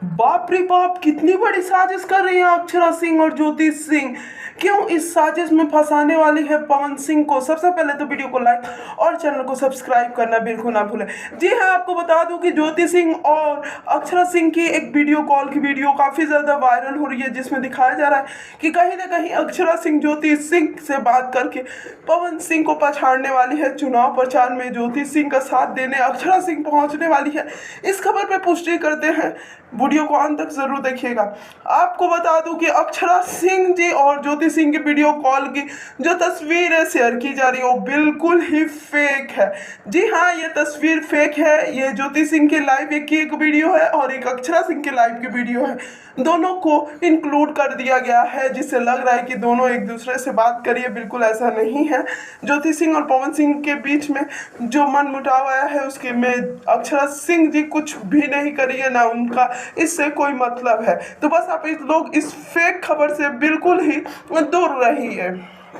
बाप रे बाप, कितनी बड़ी साजिश कर रही है अक्षरा सिंह और ज्योति सिंह। क्यों इस साजिश में फंसाने वाली है पवन सिंह को। सबसे पहले तो वीडियो को लाइक और चैनल को सब्सक्राइब करना बिल्कुल ना भूलें। जी हाँ, आपको बता दूं कि ज्योति सिंह और अक्षरा सिंह की एक वीडियो कॉल की वीडियो काफ़ी ज़्यादा वायरल हो रही है, जिसमें दिखाया जा रहा है कि कहीं ना कहीं अक्षरा सिंह ज्योति सिंह से बात करके पवन सिंह को पछाड़ने वाली है। चुनाव प्रचार में ज्योति सिंह का साथ देने अक्षरा सिंह पहुंचने वाली है। इस खबर पर पुष्टि करते हैं, वीडियो को अंत तक जरूर देखिएगा। आपको बता दूं कि अक्षरा सिंह जी और ज्योति सिंह की वीडियो कॉल की जो तस्वीरें शेयर की जा रही है वो बिल्कुल ही फेक है। जी हाँ, ये तस्वीर फेक है। ये ज्योति सिंह के लाइव की एक वीडियो है और एक अक्षरा सिंह के लाइव की वीडियो है। दोनों को इंक्लूड कर दिया गया है, जिससे लग रहा है कि दोनों एक दूसरे से बात करिए। बिल्कुल ऐसा नहीं है। ज्योति सिंह और पवन सिंह के बीच में जो मनमुटाव आया है उसके में अक्षरा सिंह जी कुछ भी नहीं करी है, ना उनका इससे कोई मतलब है। तो बस आप इस लोग इस फेक खबर से बिल्कुल ही दूर रहिए।